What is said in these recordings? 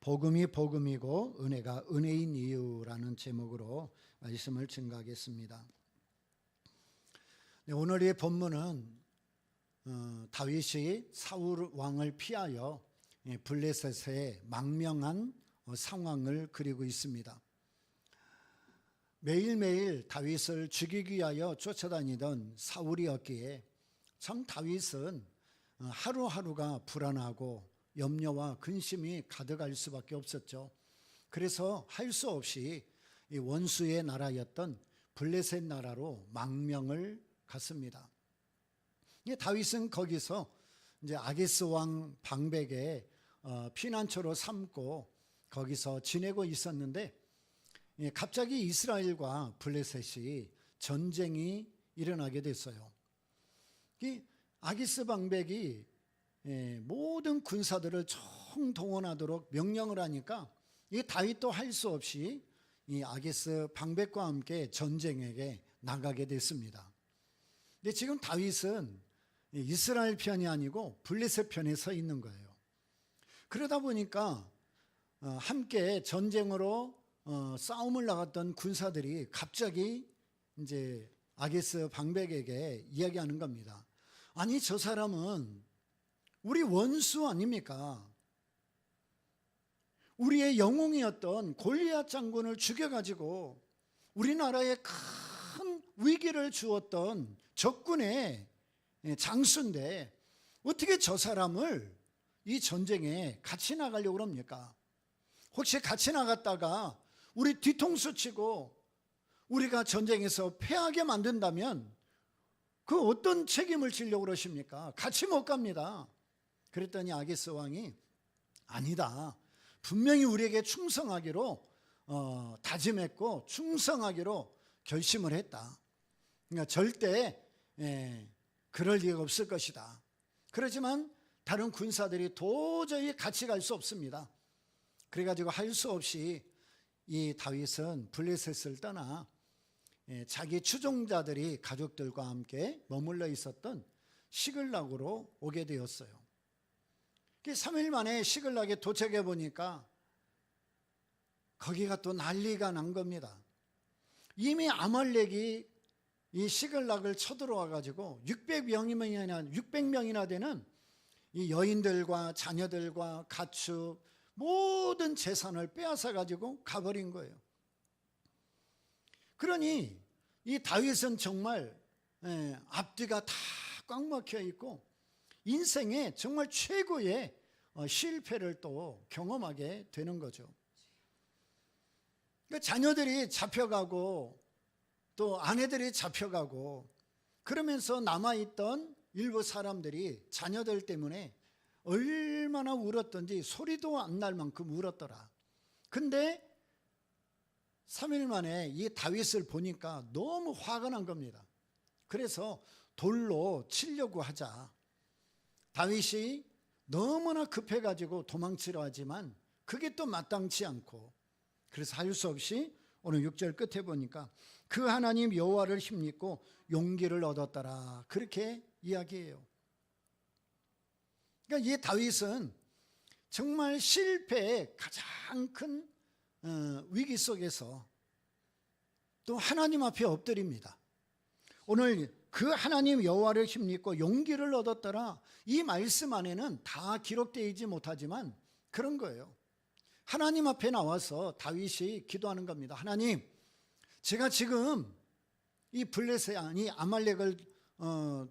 복음이 복음이고 은혜가 은혜인 이유라는 제목으로 말씀을 증거하겠습니다. 네, 오늘의 본문은 다윗이 사울 왕을 피하여 블레셋의 망명한 상황을 그리고 있습니다. 매일매일 다윗을 죽이기 위하여 쫓아다니던 사울이었기에 참 다윗은 하루하루가 불안하고 염려와 근심이 가득할 수밖에 없었죠. 그래서 할 수 없이 이 원수의 나라였던 블레셋 나라로 망명을 갔습니다. 다윗은 거기서 이제 아기스 왕 방백의 피난처로 삼고 거기서 지내고 있었는데, 갑자기 이스라엘과 블레셋이 전쟁이 일어나게 됐어요. 이 아기스 방백이 모든 군사들을 총동원하도록 명령을 하니까 이 다윗도 할 수 없이 이 아기스 방백과 함께 전쟁에게 나가게 됐습니다. 근데 지금 다윗은 이스라엘 편이 아니고 블레셋 편에 서 있는 거예요. 그러다 보니까 함께 전쟁으로 싸움을 나갔던 군사들이 갑자기 이제 아기스 방백에게 이야기하는 겁니다. 아니, 저 사람은 우리 원수 아닙니까? 우리의 영웅이었던 골리앗 장군을 죽여가지고 우리나라에 큰 위기를 주었던 적군의 장수인데 어떻게 저 사람을 이 전쟁에 같이 나가려고 그럽니까? 혹시 같이 나갔다가 우리 뒤통수 치고 우리가 전쟁에서 패하게 만든다면 그 어떤 책임을 지려고 그러십니까? 같이 못 갑니다. 그랬더니 아기스 왕이 아니다, 분명히 우리에게 충성하기로 다짐했고 충성하기로 결심을 했다. 그러니까 절대 그럴 리가 없을 것이다. 그렇지만 다른 군사들이 도저히 같이 갈 수 없습니다. 그래가지고 할 수 없이 이 다윗은 블레셋을 떠나 자기 추종자들이 가족들과 함께 머물러 있었던 시글락으로 오게 되었어요. 3일 만에 시글락에 도착해 보니까 거기가 또 난리가 난 겁니다. 이미 아말렉이 이 시글락을 쳐들어와 가지고 600명이나 되는 이 여인들과 자녀들과 가축 모든 재산을 빼앗아 가지고 가버린 거예요. 그러니 이 다윗은 정말 앞뒤가 다 꽉 막혀 있고 인생의 정말 최고의 실패를 또 경험하게 되는 거죠. 그러니까 자녀들이 잡혀가고 또 아내들이 잡혀가고 그러면서 남아있던 일부 사람들이 자녀들 때문에 얼마나 울었던지 소리도 안 날 만큼 울었더라. 근데 3일 만에 이 다윗을 보니까 너무 화가 난 겁니다. 그래서 돌로 치려고 하자. 다윗이 너무나 급해가지고 도망치려 하지만 그게 또 마땅치 않고, 그래서 할 수 없이 오늘 6절 끝에 보니까 그 하나님 여호와를 힘입고 용기를 얻었더라, 그렇게 이야기해요. 그러니까 이 다윗은 정말 실패의 가장 큰 위기 속에서 또 하나님 앞에 엎드립니다. 오늘 그 하나님 여호와를 힘입고 용기를 얻었더라, 이 말씀 안에는 다 기록되어 있지 못하지만 그런 거예요. 하나님 앞에 나와서 다윗이 기도하는 겁니다. 하나님, 제가 지금 이 블레셋 아니 아말렉을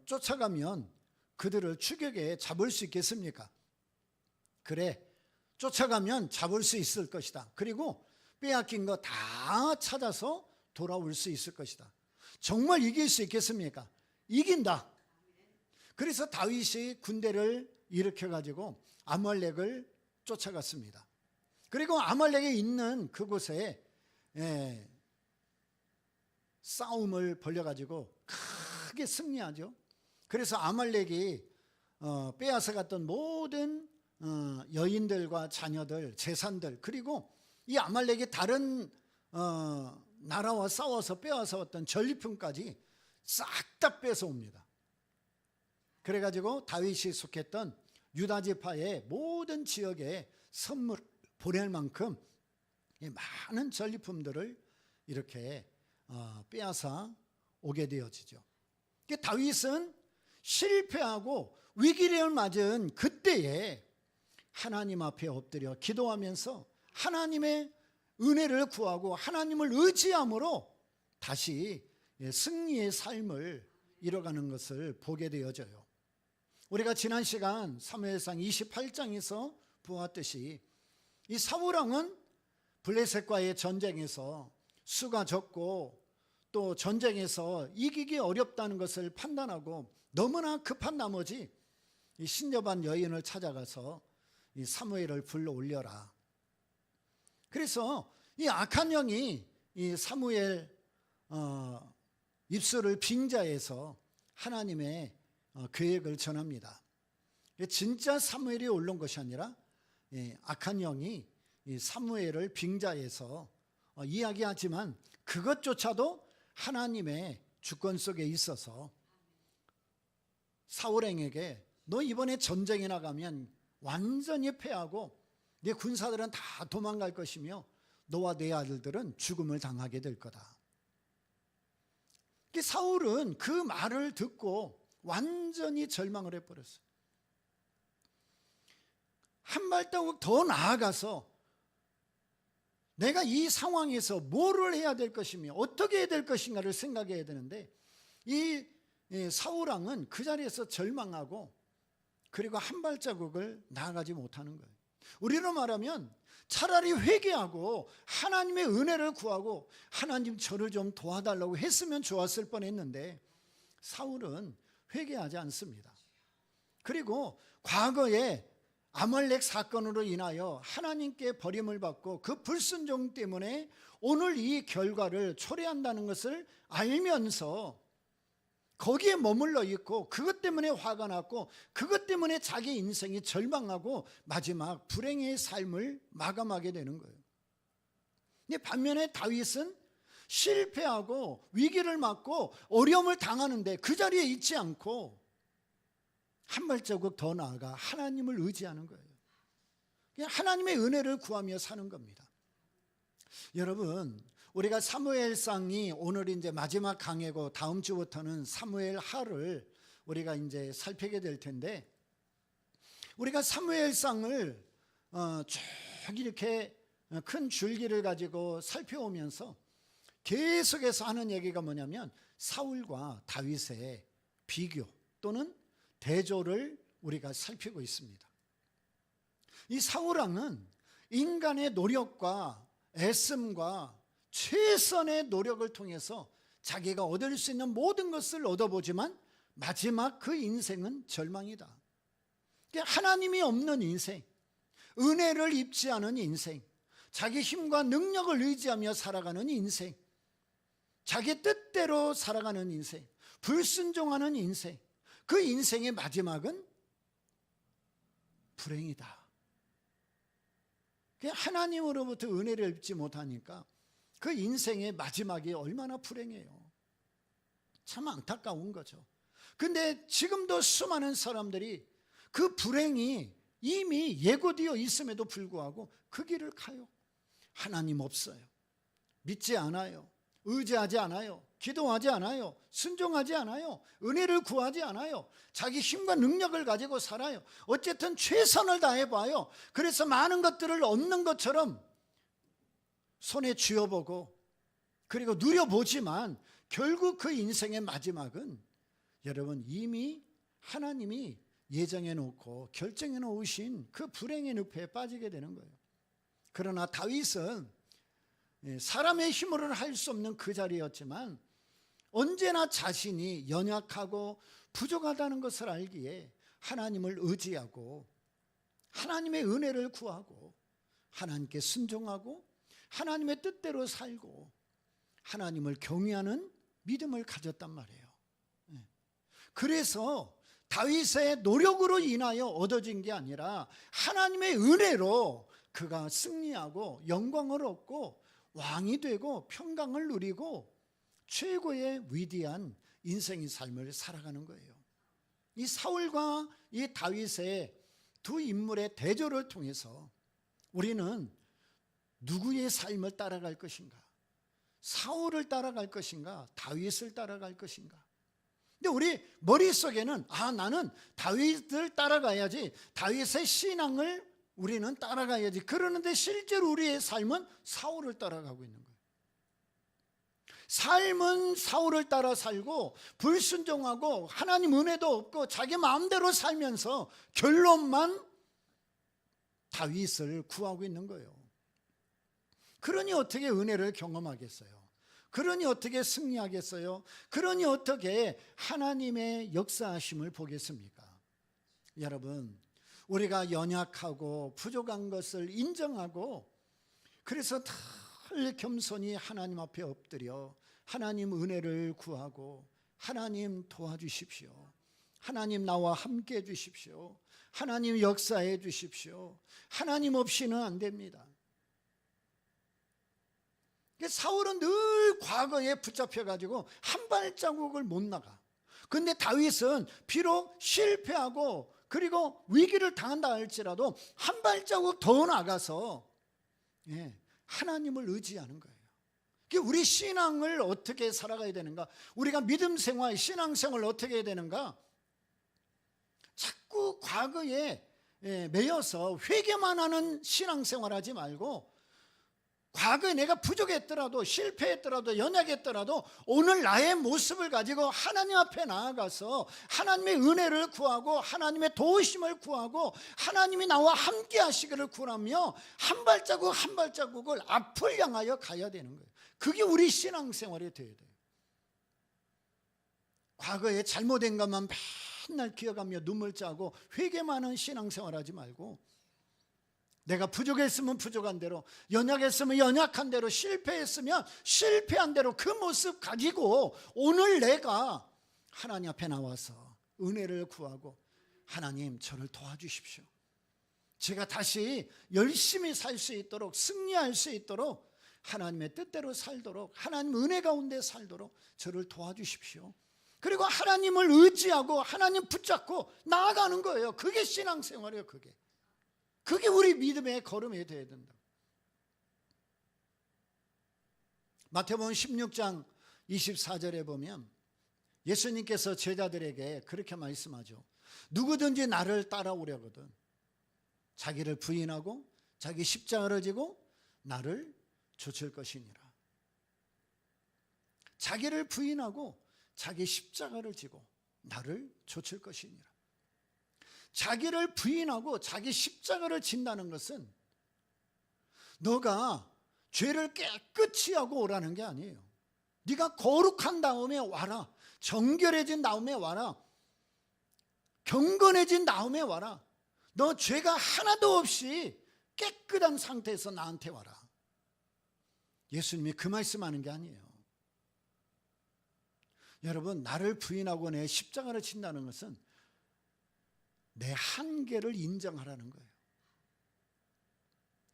쫓아가면 그들을 추격에 잡을 수 있겠습니까? 그래, 쫓아가면 잡을 수 있을 것이다. 그리고 빼앗긴 거 다 찾아서 돌아올 수 있을 것이다. 정말 이길 수 있겠습니까? 이긴다. 그래서 다윗이 군대를 일으켜가지고 아말렉을 쫓아갔습니다. 그리고 아말렉에 있는 그곳에 싸움을 벌여가지고 크게 승리하죠. 그래서 아말렉이 빼앗아갔던 모든 여인들과 자녀들, 재산들, 그리고 이 아말렉이 다른 나라와 싸워서 빼앗아왔던 전리품까지 싹 다 뺏어옵니다. 그래가지고 다윗이 속했던 유다 지파의 모든 지역에 선물 보낼 만큼 많은 전리품들을 이렇게 빼앗아 오게 되어지죠. 다윗은 실패하고 위기를 맞은 그때에 하나님 앞에 엎드려 기도하면서 하나님의 은혜를 구하고 하나님을 의지함으로 다시 승리의 삶을 이뤄가는 것을 보게 되어져요. 우리가 지난 시간 사무엘상 28장에서 보았듯이 이 사울왕은 블레셋과의 전쟁에서 수가 적고 또 전쟁에서 이기기 어렵다는 것을 판단하고 너무나 급한 나머지 이 신접한 여인을 찾아가서 이 사무엘을 불러 올려라. 그래서 이 악한 영이 이 사무엘 입술을 빙자해서 하나님의 계획을 전합니다. 진짜 사무엘이 올른 것이 아니라 악한 영이 이 사무엘을 빙자해서 이야기하지만 그것조차도 하나님의 주권 속에 있어서 사울왕에게 너 이번에 전쟁에 나가면 완전히 패하고 네 군사들은 다 도망갈 것이며 너와 네 아들들은 죽음을 당하게 될 거다. 사울은 그 말을 듣고 완전히 절망을 해버렸어요. 한 발자국 더 나아가서 내가 이 상황에서 뭐를 해야 될 것이며 어떻게 해야 될 것인가를 생각해야 되는데 이 사울왕은 그 자리에서 절망하고 그리고 한 발자국을 나아가지 못하는 거예요. 우리로 말하면 차라리 회개하고 하나님의 은혜를 구하고 하나님 저를 좀 도와달라고 했으면 좋았을 뻔했는데 사울은 회개하지 않습니다. 그리고 과거에 아말렉 사건으로 인하여 하나님께 버림을 받고 그 불순종 때문에 오늘 이 결과를 초래한다는 것을 알면서 거기에 머물러 있고 그것 때문에 화가 났고 그것 때문에 자기 인생이 절망하고 마지막 불행의 삶을 마감하게 되는 거예요. 근데 반면에 다윗은 실패하고 위기를 맞고 어려움을 당하는데 그 자리에 있지 않고 한 발자국 더 나아가 하나님을 의지하는 거예요. 그냥 하나님의 은혜를 구하며 사는 겁니다. 여러분, 우리가 사무엘상이 오늘 이제 마지막 강해고 다음 주부터는 사무엘하를 우리가 이제 살피게 될 텐데 우리가 사무엘상을 쭉 이렇게 큰 줄기를 가지고 살펴오면서 계속해서 하는 얘기가 뭐냐면 사울과 다윗의 비교 또는 대조를 우리가 살피고 있습니다. 이 사울왕은 인간의 노력과 애씀과 최선의 노력을 통해서 자기가 얻을 수 있는 모든 것을 얻어보지만 마지막 그 인생은 절망이다. 하나님이 없는 인생, 은혜를 입지 않은 인생, 자기 힘과 능력을 의지하며 살아가는 인생, 자기 뜻대로 살아가는 인생, 불순종하는 인생, 그 인생의 마지막은 불행이다. 하나님으로부터 은혜를 입지 못하니까 그 인생의 마지막이 얼마나 불행해요. 참 안타까운 거죠. 근데 지금도 수많은 사람들이 그 불행이 이미 예고되어 있음에도 불구하고 그 길을 가요. 하나님 없어요. 믿지 않아요. 의지하지 않아요. 기도하지 않아요. 순종하지 않아요. 은혜를 구하지 않아요. 자기 힘과 능력을 가지고 살아요. 어쨌든 최선을 다해봐요. 그래서 많은 것들을 얻는 것처럼 손에 쥐어보고 그리고 누려보지만 결국 그 인생의 마지막은 여러분 이미 하나님이 예정해 놓고 결정해 놓으신 그 불행의 늪에 빠지게 되는 거예요. 그러나 다윗은 사람의 힘으로는 할 수 없는 그 자리였지만 언제나 자신이 연약하고 부족하다는 것을 알기에 하나님을 의지하고 하나님의 은혜를 구하고 하나님께 순종하고 하나님의 뜻대로 살고 하나님을 경외하는 믿음을 가졌단 말이에요. 그래서 다윗의 노력으로 인하여 얻어진 게 아니라 하나님의 은혜로 그가 승리하고 영광을 얻고 왕이 되고 평강을 누리고 최고의 위대한 인생의 삶을 살아가는 거예요. 이 사울과 이 다윗의 두 인물의 대조를 통해서 우리는 누구의 삶을 따라갈 것인가? 사울을 따라갈 것인가? 다윗을 따라갈 것인가? 근데 우리 머릿속에는 나는 다윗을 따라가야지, 다윗의 신앙을 우리는 따라가야지. 그러는데 실제로 우리의 삶은 사울을 따라가고 있는 거예요. 삶은 사울을 따라 살고 불순종하고 하나님 은혜도 없고 자기 마음대로 살면서 결론만 다윗을 구하고 있는 거예요. 그러니 어떻게 은혜를 경험하겠어요? 그러니 어떻게 승리하겠어요? 그러니 어떻게 하나님의 역사하심을 보겠습니까? 여러분, 우리가 연약하고 부족한 것을 인정하고 그래서 늘 겸손히 하나님 앞에 엎드려 하나님 은혜를 구하고 하나님 도와주십시오. 하나님 나와 함께 해 주십시오. 하나님 역사해 주십시오. 하나님 없이는 안 됩니다. 사울은 늘 과거에 붙잡혀가지고 한 발자국을 못 나가. 그런데 다윗은 비록 실패하고 그리고 위기를 당한다 할지라도 한 발자국 더 나가서 하나님을 의지하는 거예요. 우리 신앙을 어떻게 살아가야 되는가? 우리가 믿음 생활, 신앙 생활을 어떻게 해야 되는가? 자꾸 과거에 매여서 회개만 하는 신앙 생활하지 말고 과거에 내가 부족했더라도 실패했더라도 연약했더라도 오늘 나의 모습을 가지고 하나님 앞에 나아가서 하나님의 은혜를 구하고 하나님의 도우심을 구하고 하나님이 나와 함께 하시기를 구하며 한 발자국 한 발자국을 앞을 향하여 가야 되는 거예요. 그게 우리 신앙생활이 되어야 돼요. 과거에 잘못된 것만 맨날 기억하며 눈물 짜고 회개만 하는 신앙생활하지 말고 내가 부족했으면 부족한 대로, 연약했으면 연약한 대로, 실패했으면 실패한 대로 그 모습 가지고 오늘 내가 하나님 앞에 나와서 은혜를 구하고 하나님 저를 도와주십시오. 제가 다시 열심히 살 수 있도록, 승리할 수 있도록, 하나님의 뜻대로 살도록, 하나님 은혜 가운데 살도록 저를 도와주십시오. 그리고 하나님을 의지하고 하나님 붙잡고 나아가는 거예요. 그게 신앙생활이에요. 그게 우리 믿음의 걸음이 되어야 된다. 마태복음 16장 24절에 보면 예수님께서 제자들에게 그렇게 말씀하죠. 누구든지 나를 따라오려거든 자기를 부인하고 자기 십자가를 지고 나를 좇을 것이니라. 자기를 부인하고 자기 십자가를 지고 나를 좇을 것이니라. 자기를 부인하고 자기 십자가를 진다는 것은 너가 죄를 깨끗이 하고 오라는 게 아니에요. 네가 거룩한 다음에 와라. 정결해진 다음에 와라. 경건해진 다음에 와라. 너 죄가 하나도 없이 깨끗한 상태에서 나한테 와라. 예수님이 그 말씀하는 게 아니에요. 여러분, 나를 부인하고 내 십자가를 진다는 것은 내 한계를 인정하라는 거예요.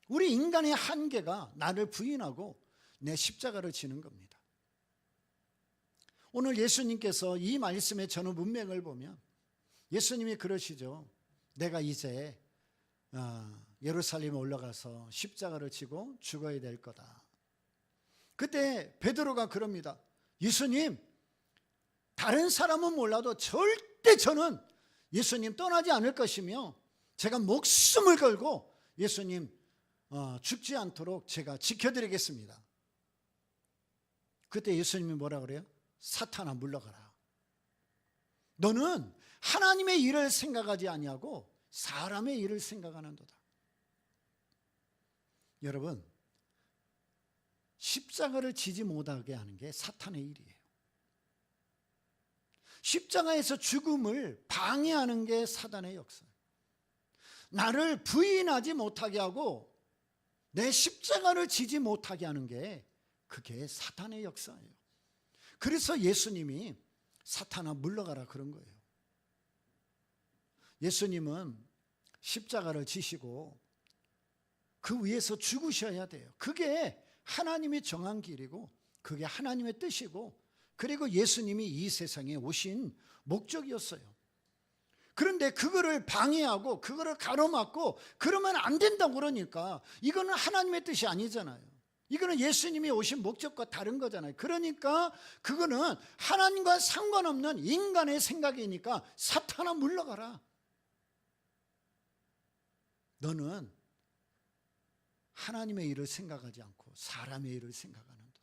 우리 인간의 한계가 나를 부인하고 내 십자가를 지는 겁니다. 오늘 예수님께서 이 말씀의 전후 문맥을 보면 예수님이 그러시죠. 내가 이제 예루살렘에 올라가서 십자가를 지고 죽어야 될 거다. 그때 베드로가 그럽니다. 예수님, 다른 사람은 몰라도 절대 저는 예수님 떠나지 않을 것이며 제가 목숨을 걸고 예수님 죽지 않도록 제가 지켜드리겠습니다. 그때 예수님이 뭐라 그래요? 사탄아 물러가라. 너는 하나님의 일을 생각하지 아니하고 사람의 일을 생각하는도다. 여러분, 십자가를 지지 못하게 하는 게 사탄의 일이에요. 십자가에서 죽음을 방해하는 게 사단의 역사예요. 나를 부인하지 못하게 하고 내 십자가를 지지 못하게 하는 게 그게 사탄의 역사예요. 그래서 예수님이 사탄아 물러가라 그런 거예요. 예수님은 십자가를 지시고 그 위에서 죽으셔야 돼요. 그게 하나님이 정한 길이고 그게 하나님의 뜻이고 그리고 예수님이 이 세상에 오신 목적이었어요. 그런데 그거를 방해하고 그거를 가로막고 그러면 안 된다고 그러니까 이거는 하나님의 뜻이 아니잖아요. 이거는 예수님이 오신 목적과 다른 거잖아요. 그러니까 그거는 하나님과 상관없는 인간의 생각이니까 사탄아 물러가라. 너는 하나님의 일을 생각하지 않고 사람의 일을 생각하는도다.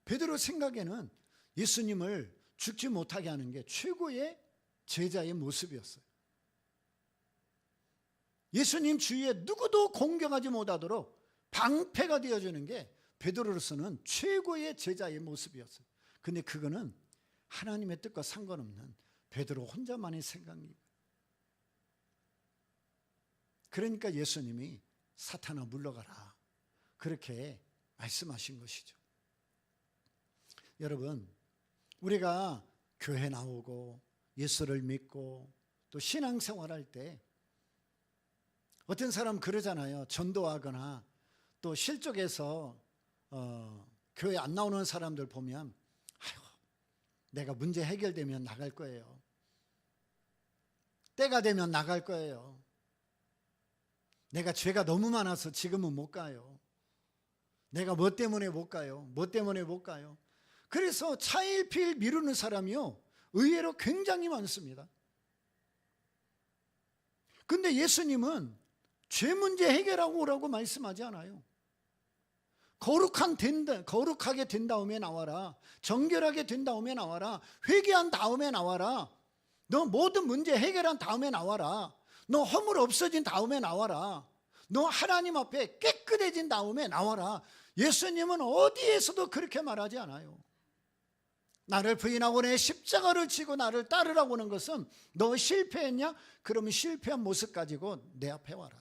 베드로 생각에는 예수님을 죽지 못하게 하는 게 최고의 제자의 모습이었어요. 예수님 주위에 누구도 공격하지 못하도록 방패가 되어주는 게 베드로로서는 최고의 제자의 모습이었어요. 근데 그거는 하나님의 뜻과 상관없는 베드로 혼자만의 생각이에요. 그러니까 예수님이 사탄아 물러가라 그렇게 말씀하신 것이죠. 여러분, 우리가 교회 나오고 예수를 믿고 또 신앙생활할 때 어떤 사람 그러잖아요. 전도하거나 또 실족해서 교회 안 나오는 사람들 보면 아유, 내가 문제 해결되면 나갈 거예요. 때가 되면 나갈 거예요. 내가 죄가 너무 많아서 지금은 못 가요. 내가 뭐 때문에 못 가요? 뭐 때문에 못 가요? 그래서 차일피일 미루는 사람이요 의외로 굉장히 많습니다. 근데 예수님은 죄 문제 해결하고 오라고 말씀하지 않아요. 거룩하게 된 다음에 나와라. 정결하게 된 다음에 나와라. 회개한 다음에 나와라. 너 모든 문제 해결한 다음에 나와라. 너 허물 없어진 다음에 나와라. 너 하나님 앞에 깨끗해진 다음에 나와라. 예수님은 어디에서도 그렇게 말하지 않아요. 나를 부인하고 내 십자가를 지고 나를 따르라고 하는 것은 너 실패했냐? 그러면 실패한 모습 가지고 내 앞에 와라.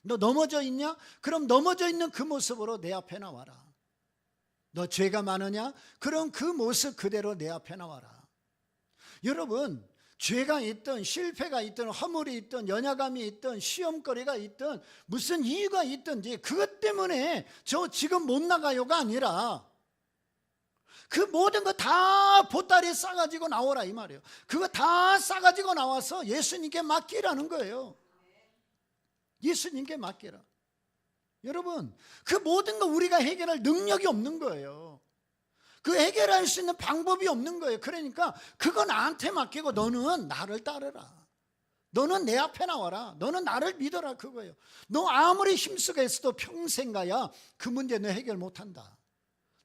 너 넘어져 있냐? 그럼 넘어져 있는 그 모습으로 내 앞에 나와라. 너 죄가 많으냐? 그럼 그 모습 그대로 내 앞에 나와라. 여러분, 죄가 있든 실패가 있든 허물이 있든 연약함이 있든 시험거리가 있든 무슨 이유가 있든지 그것 때문에 저 지금 못 나가요가 아니라 그 모든 거 다 보따리에 싸가지고 나오라 이 말이에요. 그거 다 싸가지고 나와서 예수님께 맡기라는 거예요. 예수님께 맡기라. 여러분, 그 모든 거 우리가 해결할 능력이 없는 거예요. 그 해결할 수 있는 방법이 없는 거예요. 그러니까 그거 나한테 맡기고 너는 나를 따르라. 너는 내 앞에 나와라. 너는 나를 믿어라 그거예요. 너 아무리 힘쓰고 했어도 평생 가야 그 문제 너 해결 못한다.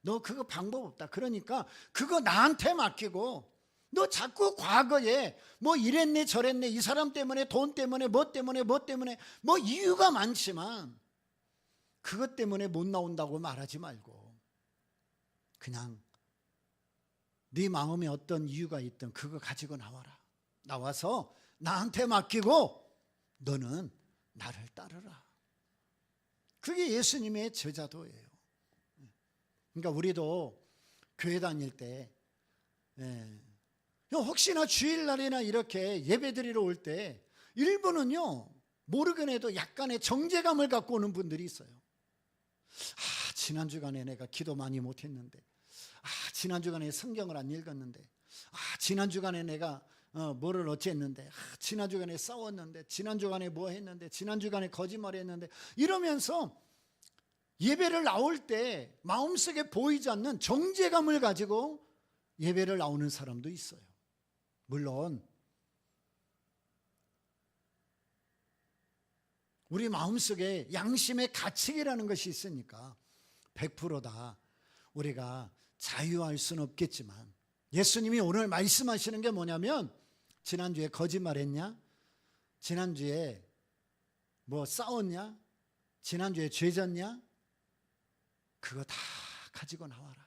너 그거 방법 없다. 그러니까 그거 나한테 맡기고 너 자꾸 과거에 뭐 이랬네 저랬네 이 사람 때문에 돈 때문에 뭐 때문에 뭐 이유가 많지만 그것 때문에 못 나온다고 말하지 말고 그냥 네 마음에 어떤 이유가 있든 그거 가지고 나와라. 나와서 나한테 맡기고 너는 나를 따르라. 그게 예수님의 제자도예요. 그러니까 우리도 교회 다닐 때 혹시나 주일날이나 이렇게 예배드리러 올 때 일부는요 모르긴 해도 약간의 정죄감을 갖고 오는 분들이 있어요. 아, 지난주간에 내가 기도 많이 못했는데, 아, 지난주간에 성경을 안 읽었는데, 아, 지난주간에 내가 뭐를 어쨌는데, 아, 지난주간에 싸웠는데, 지난주간에 뭐 했는데, 지난주간에 거짓말했는데 이러면서 예배를 나올 때 마음속에 보이지 않는 정죄감을 가지고 예배를 나오는 사람도 있어요. 물론 우리 마음속에 양심의 가책이라는 것이 있으니까 100%다 우리가 자유할 수는 없겠지만 예수님이 오늘 말씀하시는 게 뭐냐면 지난주에 거짓말했냐? 지난주에 뭐 싸웠냐? 지난주에 죄 졌냐? 그거 다 가지고 나와라.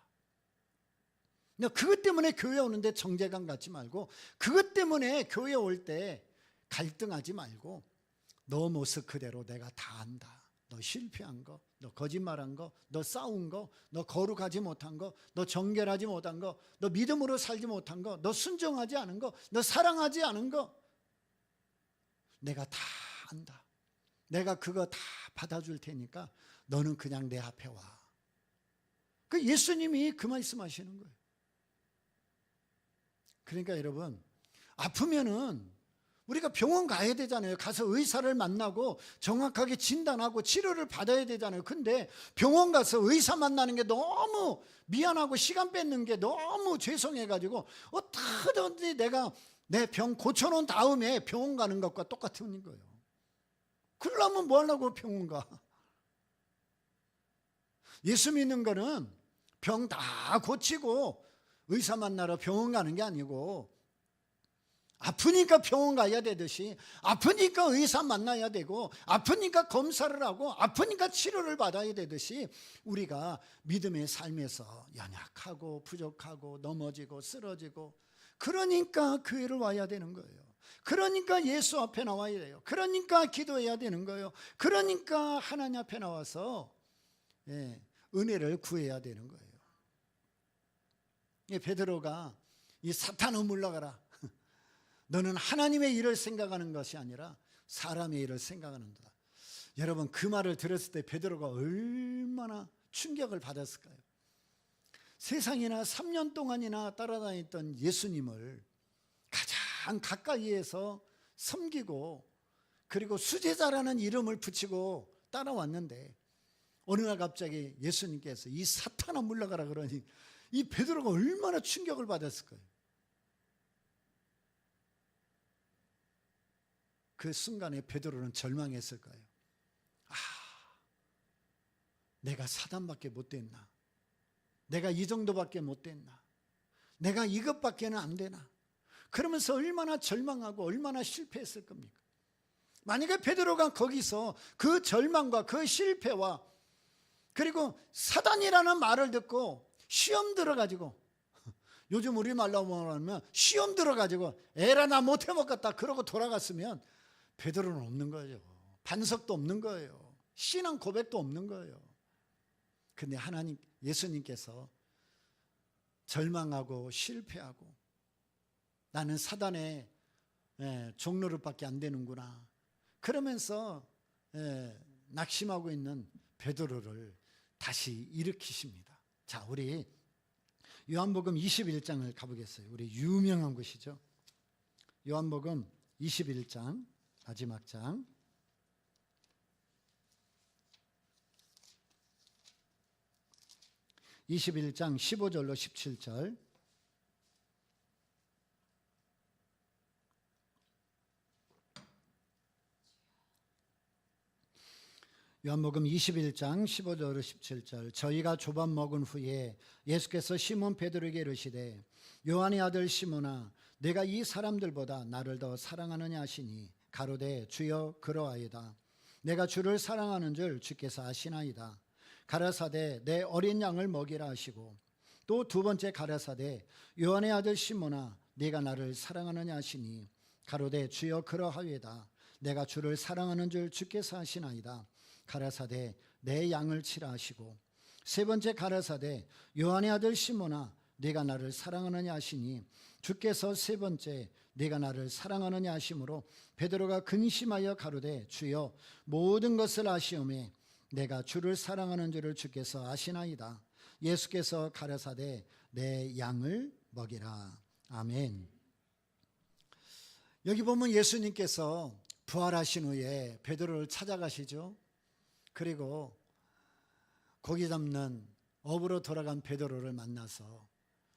그것 때문에 교회 오는데 정죄감 갖지 말고 그것 때문에 교회 올 때 갈등하지 말고 너 모습 그대로 내가 다 안다. 너 실패한 거, 너 거짓말한 거, 너 싸운 거, 너 거룩하지 못한 거, 너 정결하지 못한 거, 너 믿음으로 살지 못한 거, 너 순종하지 않은 거, 너 사랑하지 않은 거 내가 다 안다. 내가 그거 다 받아줄 테니까 너는 그냥 내 앞에 와. 그 예수님이 그 말씀하시는 거예요. 그러니까 여러분, 아프면은 우리가 병원 가야 되잖아요. 가서 의사를 만나고 정확하게 진단하고 치료를 받아야 되잖아요. 근데 병원 가서 의사 만나는 게 너무 미안하고 시간 뺏는 게 너무 죄송해가지고 어떻게든지 내가 내 병 고쳐놓은 다음에 병원 가는 것과 똑같은 거예요. 그러려면 뭐 하려고 병원 가? 예수 믿는 거는 병 다 고치고 의사 만나러 병원 가는 게 아니고, 아프니까 병원 가야 되듯이 아프니까 의사 만나야 되고, 아프니까 검사를 하고, 아프니까 치료를 받아야 되듯이 우리가 믿음의 삶에서 연약하고 부족하고 넘어지고 쓰러지고, 그러니까 교회를 와야 되는 거예요. 그러니까 예수 앞에 나와야 돼요. 그러니까 기도해야 되는 거예요. 그러니까 하나님 앞에 나와서 은혜를 구해야 되는 거예요. 베드로가 이 사탄아 물러가라, 너는 하나님의 일을 생각하는 것이 아니라 사람의 일을 생각하는다. 여러분, 그 말을 들었을 때 베드로가 얼마나 충격을 받았을까요? 세상이나 3년 동안이나 따라다녔던 예수님을 가장 가까이에서 섬기고, 그리고 수제자라는 이름을 붙이고 따라왔는데, 어느 날 갑자기 예수님께서 이 사탄아 물러가라 그러니 이 베드로가 얼마나 충격을 받았을까요? 그 순간에 베드로는 절망했을까요? 내가 사단밖에 못 됐나? 내가 이 정도밖에 못 됐나? 내가 이것밖에는 안 되나? 그러면서 얼마나 절망하고 얼마나 실패했을 겁니까? 만약에 베드로가 거기서 그 절망과 그 실패와 그리고 사단이라는 말을 듣고 시험 들어가지고, 요즘 우리말로 말하면 시험 들어가지고 에라 나 못해 먹겠다 그러고 돌아갔으면 베드로는 없는 거예요. 반석도 없는 거예요. 신앙 고백도 없는 거예요. 근데 하나님, 예수님께서 절망하고 실패하고 나는 사단의 종노릇밖에 안 되는구나 그러면서 낙심하고 있는 베드로를 다시 일으키십니다. 자, 우리 요한복음 21장을 가보겠어요. 우리 유명한 곳이죠. 요한복음 21장 마지막 장. (21장) 15절로 17절. 요한복음 21장 15절로 17절. 저희가 조밥 먹은 후에 예수께서 시몬 베드로에게 이르시되 요한의 아들 시몬아 내가 이 사람들보다 나를 더 사랑하느냐 하시니 가로되 주여 그러하이다. 내가 주를 사랑하는 줄 주께서 아시나이다. 가라사대 내 어린 양을 먹이라 하시고, 또 두 번째 가라사대 요한의 아들 시몬아 네가 나를 사랑하느냐 하시니 가로되 주여 그러하이다. 내가 주를 사랑하는 줄 주께서 아시나이다. 가라사대 내 양을 치라 하시고, 세 번째 가라사대 요한의 아들 시몬아 네가 나를 사랑하느냐 하시니 주께서 세 번째 네가 나를 사랑하느냐 하심으로 베드로가 근심하여 가로되 주여 모든 것을 아시오매 내가 주를 사랑하는 줄을 주께서 아시나이다. 예수께서 가라사대 내 양을 먹이라. 아멘. 여기 보면 예수님께서 부활하신 후에 베드로를 찾아가시죠. 그리고 고기 잡는 업으로 돌아간 베드로를 만나서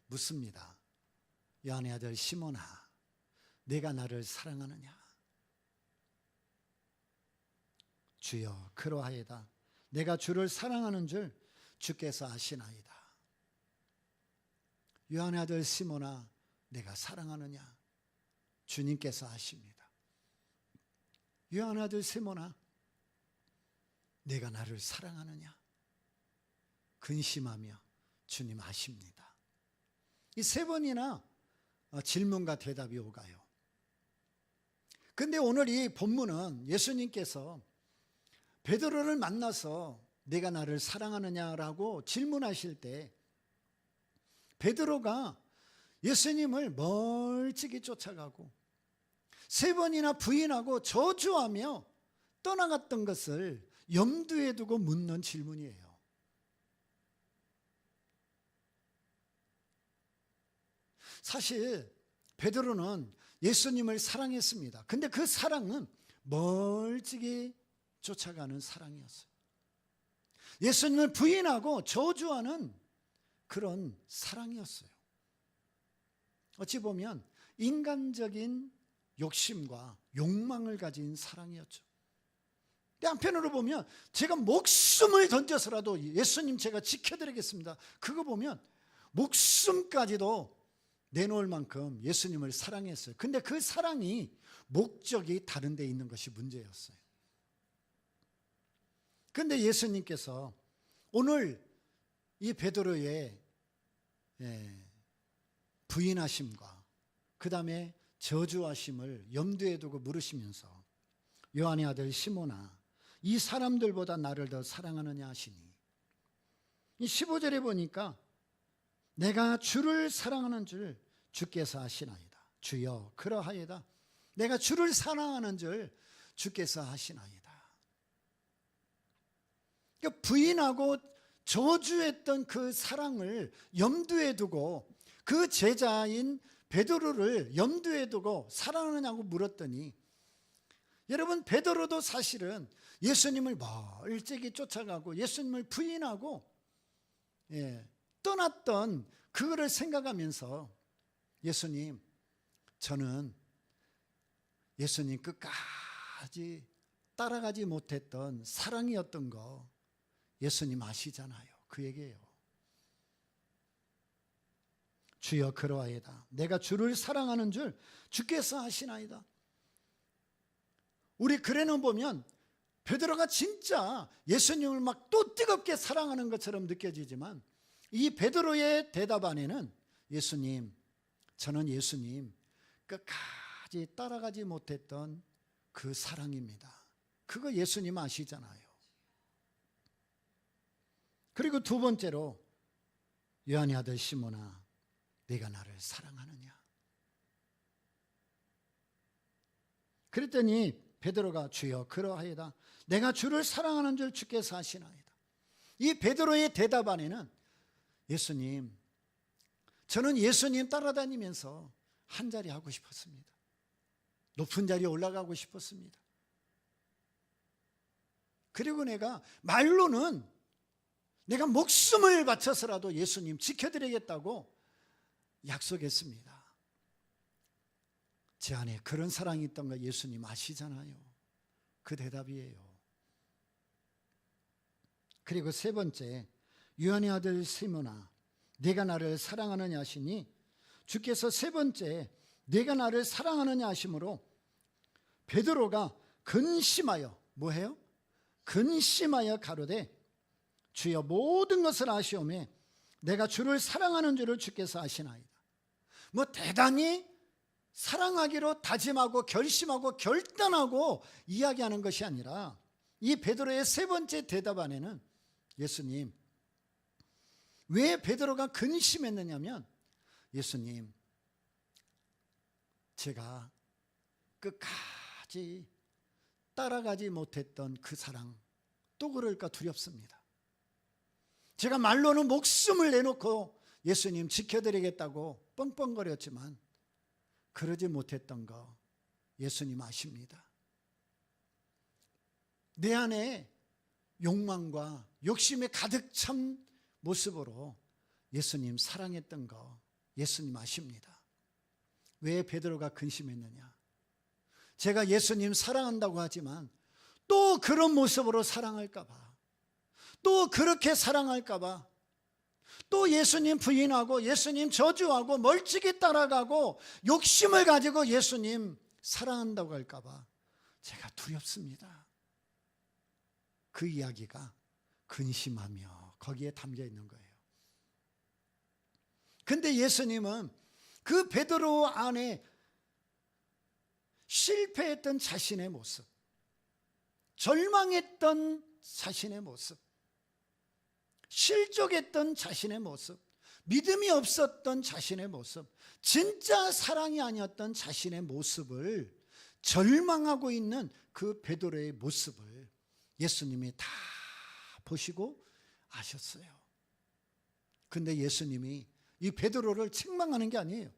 묻습니다. 요한의 아들 시몬아 네가 나를 사랑하느냐? 주여 그러하이다. 내가 주를 사랑하는 줄 주께서 아시나이다. 요한의 아들 시몬아 내가 사랑하느냐? 주님께서 아십니다. 요한의 아들 시몬아 내가 나를 사랑하느냐? 근심하며 주님 아십니다. 이 세 번이나 질문과 대답이 오가요. 근데 오늘 이 본문은 예수님께서 베드로를 만나서 내가 나를 사랑하느냐라고 질문하실 때 베드로가 예수님을 멀찍이 쫓아가고 세 번이나 부인하고 저주하며 떠나갔던 것을 염두에 두고 묻는 질문이에요. 사실 베드로는 예수님을 사랑했습니다. 근데 그 사랑은 멀찍이 쫓아가는 사랑이었어요. 예수님을 부인하고 저주하는 그런 사랑이었어요. 어찌 보면 인간적인 욕심과 욕망을 가진 사랑이었죠. 근데 한편으로 보면 제가 목숨을 던져서라도 예수님 제가 지켜드리겠습니다. 그거 보면 목숨까지도 내놓을 만큼 예수님을 사랑했어요. 근데 그 사랑이 목적이 다른 데 있는 것이 문제였어요. 근데 예수님께서 오늘 이 베드로의 부인하심과 그 다음에 저주하심을 염두에 두고 물으시면서 요한의 아들 시몬아, 이 사람들보다 나를 더 사랑하느냐 하시니, 이 15절에 보니까 내가 주를 사랑하는 줄 주께서 아시나이다. 주여 그러하이다. 내가 주를 사랑하는 줄 주께서 아시나이다. 그러니까 부인하고 저주했던 그 사랑을 염두에 두고 그 제자인 베드로를 염두에 두고 사랑하느냐고 물었더니, 여러분 베드로도 사실은 예수님을 멀찍이 쫓아가고 예수님을 부인하고 떠났던 그거를 생각하면서 예수님, 저는 예수님 끝까지 따라가지 못했던 사랑이었던 거 예수님 아시잖아요. 그 얘기예요. 주여 그러하이다. 내가 주를 사랑하는 줄 주께서 아시나이다. 우리 글에는 보면 베드로가 진짜 예수님을 막 또 뜨겁게 사랑하는 것처럼 느껴지지만 이 베드로의 대답 안에는 예수님, 저는 예수님 끝까지 따라가지 못했던 그 사랑입니다. 그거 예수님 아시잖아요. 그리고 두 번째로 요한의 아들 시몬아, 네가 나를 사랑하느냐? 그랬더니 베드로가 주여 그러하이다. 내가 주를 사랑하는 줄 주께서 아시나이다. 이 베드로의 대답 안에는 예수님, 저는 예수님 따라다니면서 한 자리 하고 싶었습니다. 높은 자리에 올라가고 싶었습니다. 그리고 내가 말로는 내가 목숨을 바쳐서라도 예수님 지켜드리겠다고 약속했습니다. 제 안에 그런 사랑이 있던 거 예수님 아시잖아요. 그 대답이에요. 그리고 세 번째, 요한의 아들 시몬아, 네가 나를 사랑하느냐 하시니, 주께서 세 번째 네가 나를 사랑하느냐 하심으로 베드로가 근심하여 뭐해요? 근심하여 가로되 주여 모든 것을 아시오매 내가 주를 사랑하는 줄을 주께서 아시나이다. 뭐 대단히 사랑하기로 다짐하고 결심하고 결단하고 이야기하는 것이 아니라 이 베드로의 세 번째 대답 안에는 예수님, 왜 베드로가 근심했느냐면 예수님, 제가 끝까지 따라가지 못했던 그 사랑 또 그럴까 두렵습니다. 제가 말로는 목숨을 내놓고 예수님 지켜드리겠다고 뻥뻥거렸지만 그러지 못했던 거 예수님 아십니다. 내 안에 욕망과 욕심에 가득 찬 모습으로 예수님 사랑했던 거 예수님 아십니다. 왜 베드로가 근심했느냐? 제가 예수님 사랑한다고 하지만 또 그런 모습으로 사랑할까 봐, 또 그렇게 사랑할까 봐, 또 예수님 부인하고 예수님 저주하고 멀찍이 따라가고 욕심을 가지고 예수님 사랑한다고 할까 봐 제가 두렵습니다. 그 이야기가 근심하며 거기에 담겨 있는 거예요. 근데 예수님은 그 베드로 안에 실패했던 자신의 모습, 절망했던 자신의 모습, 실족했던 자신의 모습, 믿음이 없었던 자신의 모습, 진짜 사랑이 아니었던 자신의 모습을 절망하고 있는 그 베드로의 모습을 예수님이 다 보시고 아셨어요. 근데 예수님이 이 베드로를 책망하는 게 아니에요.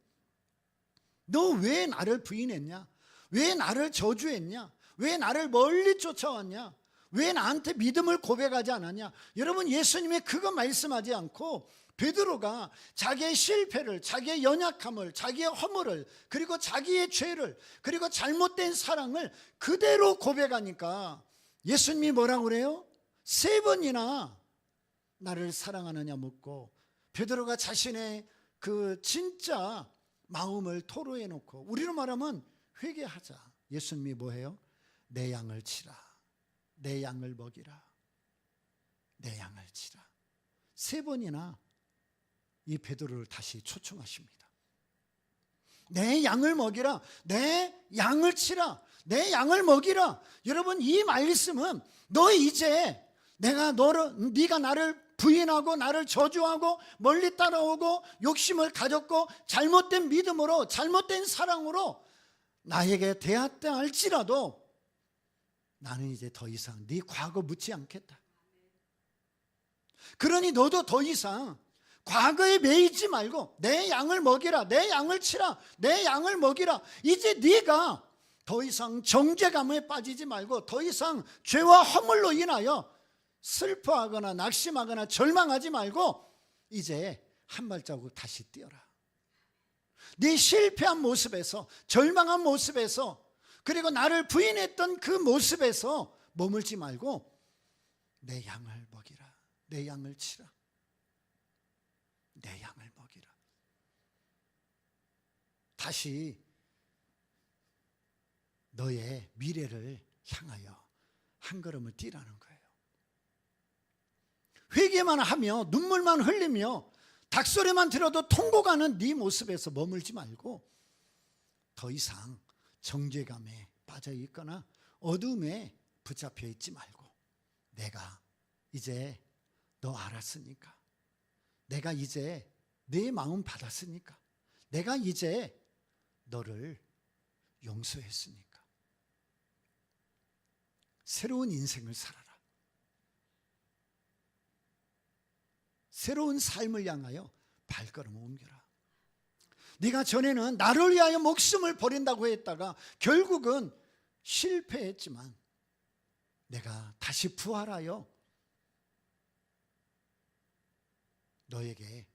너 왜 나를 부인했냐? 왜 나를 저주했냐? 왜 나를 멀리 쫓아왔냐? 왜 나한테 믿음을 고백하지 않았냐? 여러분, 예수님이 그거 말씀하지 않고 베드로가 자기의 실패를, 자기의 연약함을, 자기의 허물을, 그리고 자기의 죄를, 그리고 잘못된 사랑을 그대로 고백하니까 예수님이 뭐라고 그래요? 3번이나 나를 사랑하느냐 묻고, 베드로가 자신의 그 진짜 마음을 토로해 놓고, 우리로 말하면 회개하자. 예수님이 뭐해요? 내 양을 치라, 내 양을 먹이라, 내 양을 치라. 3번이나 이 베드로를 다시 초청하십니다. 내 양을 먹이라, 내 양을 치라, 내 양을 먹이라. 여러분, 이 말씀은 너 이제 네가 나를 부인하고 나를 저주하고 멀리 따라오고 욕심을 가졌고 잘못된 믿음으로, 잘못된 사랑으로 나에게 대했다 할지라도 나는 이제 더 이상 네 과거 묻지 않겠다. 그러니 너도 더 이상 과거에 매이지 말고 내 양을 먹이라, 내 양을 치라, 내 양을 먹이라. 이제 네가 더 이상 정죄감에 빠지지 말고 더 이상 죄와 허물로 인하여 슬퍼하거나 낙심하거나 절망하지 말고 이제 한 발자국 다시 뛰어라. 네 실패한 모습에서, 절망한 모습에서, 그리고 나를 부인했던 그 모습에서 머물지 말고 내 양을 먹이라, 내 양을 치라, 내 양을 먹이라. 다시 너의 미래를 향하여 한 걸음을 뛰라는 거예요. 회개만 하며 눈물만 흘리며 닭소리만 들어도 통곡하는 네 모습에서 머물지 말고 더 이상 정죄감에 빠져 있거나 어둠에 붙잡혀 있지 말고, 내가 이제 너 알았으니까, 내가 이제 내 마음 받았으니까, 내가 이제 너를 용서했으니까 새로운 인생을 살아라. 새로운 삶을 향하여 발걸음을 옮겨라. 네가 전에는 나를 위하여 목숨을 버린다고 했다가 결국은 실패했지만 내가 다시 부활하여 너에게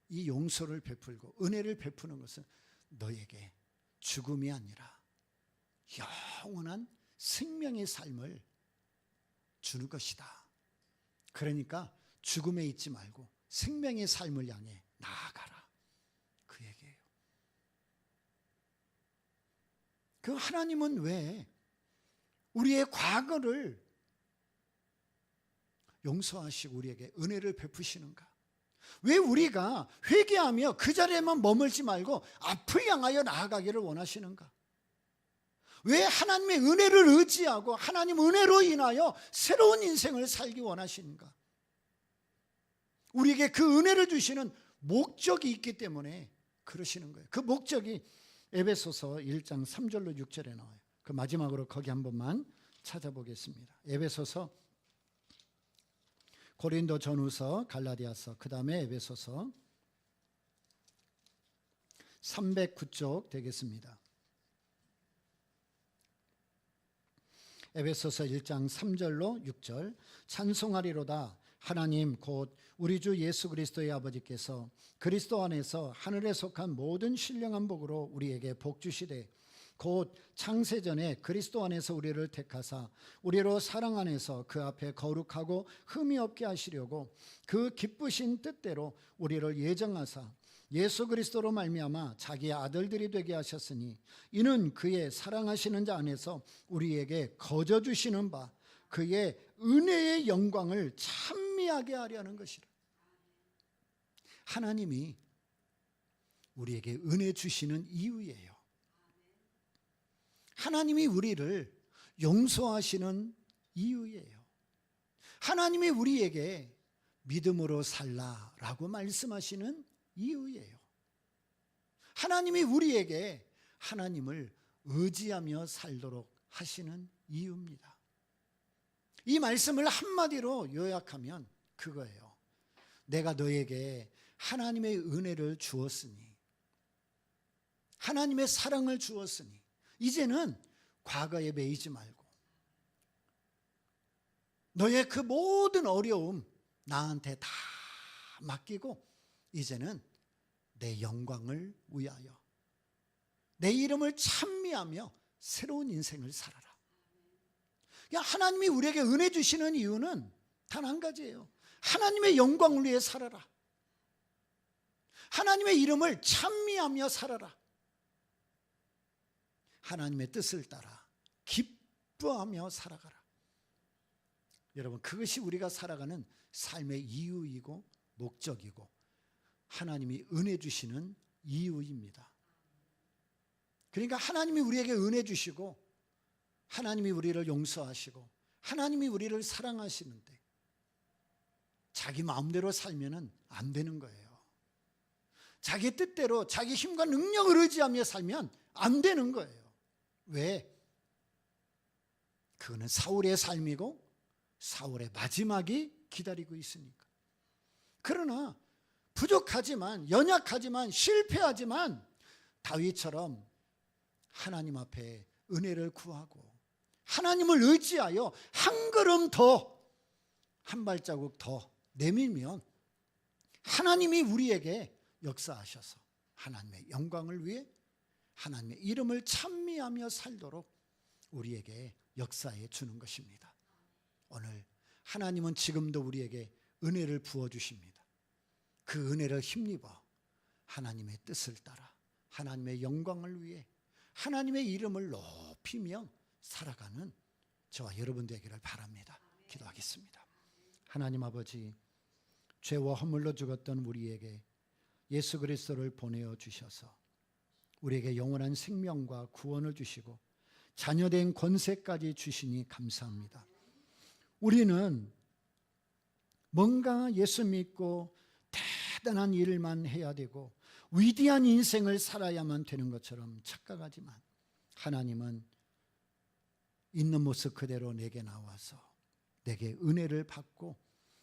이 용서를 베풀고 은혜를 베푸는 것은 너에게 죽음이 아니라 영원한 생명의 삶을 주는 것이다. 그러니까 죽음에 있지 말고 생명의 삶을 향해 나아가라. 그 얘기예요. 그 하나님은 왜 우리의 과거를 용서하시고 우리에게 은혜를 베푸시는가? 왜 우리가 회개하며 그 자리에만 머물지 말고 앞을 향하여 나아가기를 원하시는가? 왜 하나님의 은혜를 의지하고 하나님 은혜로 인하여 새로운 인생을 살기 원하시는가? 우리에게 그 은혜를 주시는 목적이 있기 때문에 그러시는 거예요. 그 목적이 에베소서 1장 3절로 6절에 나와요. 그 마지막으로 거기 한 번만 찾아보겠습니다. 에베소서, 고린도 전후서, 갈라디아서, 그 다음에 에베소서 309쪽 되겠습니다. 에베소서 1장 3절로 6절. 찬송하리로다 하나님 곧 우리 주 예수 그리스도의 아버지께서 그리스도 안에서 하늘에 속한 모든 신령한 복으로 우리에게 복 주시되 곧 창세전에 그리스도 안에서 우리를 택하사 우리로 사랑 안에서 그 앞에 거룩하고 흠이 없게 하시려고 그 기쁘신 뜻대로 우리를 예정하사 예수 그리스도로 말미암아 자기의 아들들이 되게 하셨으니 이는 그의 사랑하시는 자 안에서 우리에게 거저 주시는 바 그의 은혜의 영광을 찬미하게 하려는 것이라. 하나님이 우리에게 은혜 주시는 이유예요. 하나님이 우리를 용서하시는 이유예요. 하나님이 우리에게 믿음으로 살라라고 말씀하시는 이유예요. 하나님이 우리에게 하나님을 의지하며 살도록 하시는 이유입니다. 이 말씀을 한마디로 요약하면 그거예요. 내가 너에게 하나님의 은혜를 주었으니 하나님의 사랑을 주었으니 이제는 과거에 매이지 말고 너의 그 모든 어려움 나한테 다 맡기고 이제는 내 영광을 위하여 내 이름을 찬미하며 새로운 인생을 살아라. 하나님이 우리에게 은혜 주시는 이유는 단 한 가지예요. 하나님의 영광을 위해 살아라. 하나님의 이름을 찬미하며 살아라. 하나님의 뜻을 따라 기뻐하며 살아가라. 여러분, 그것이 우리가 살아가는 삶의 이유이고 목적이고 하나님이 은혜 주시는 이유입니다. 그러니까 하나님이 우리에게 은혜 주시고 하나님이 우리를 용서하시고 하나님이 우리를 사랑하시는데 자기 마음대로 살면은 안 되는 거예요. 자기 뜻대로 자기 힘과 능력을 의지하며 살면 안 되는 거예요. 왜? 그거는 사울의 삶이고 사울의 마지막이 기다리고 있으니까. 그러나 부족하지만 연약하지만 실패하지만 다윗처럼 하나님 앞에 은혜를 구하고 하나님을 의지하여 한 걸음 더, 한 발자국 더 내밀면 하나님이 우리에게 역사하셔서 하나님의 영광을 위해 하나님의 이름을 찬미하며 살도록 우리에게 역사해 주는 것입니다. 오늘 하나님은 지금도 우리에게 은혜를 부어주십니다. 그 은혜를 힘입어 하나님의 뜻을 따라 하나님의 영광을 위해 하나님의 이름을 높이며 살아가는 저와 여러분 되기를 바랍니다. 기도하겠습니다. 하나님 아버지, 죄와 허물로 죽었던 우리에게 예수 그리스도를 보내어 주셔서 우리에게 영원한 생명과 구원을 주시고 자녀된 권세까지 주시니 감사합니다. 우리는 뭔가 예수 믿고 대단한 일만 해야 되고 위대한 인생을 살아야만 되는 것처럼 착각하지만 하나님은 있는 모습 그대로 내게 나와서 내게 은혜를 받고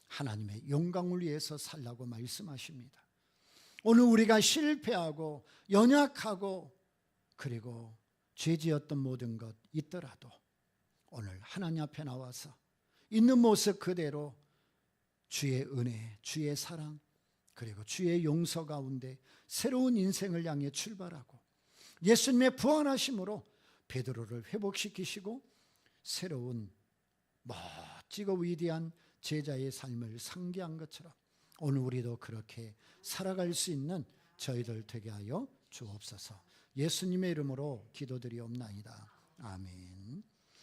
하나님의 영광을 위해서 살라고 말씀하십니다. 오늘 우리가 실패하고 연약하고 그리고 죄지었던 모든 것 있더라도 오늘 하나님 앞에 나와서 있는 모습 그대로 주의 은혜, 주의 사랑 그리고 주의 용서 가운데 새로운 인생을 향해 출발하고 예수님의 부활하심으로 베드로를 회복시키시고 새로운 멋지고 위대한 제자의 삶을 상기한 것처럼 오늘 우리도 그렇게 살아갈 수 있는 저희들 되게 하여 주옵소서. 예수님의 이름으로 기도드리옵나이다. 아멘.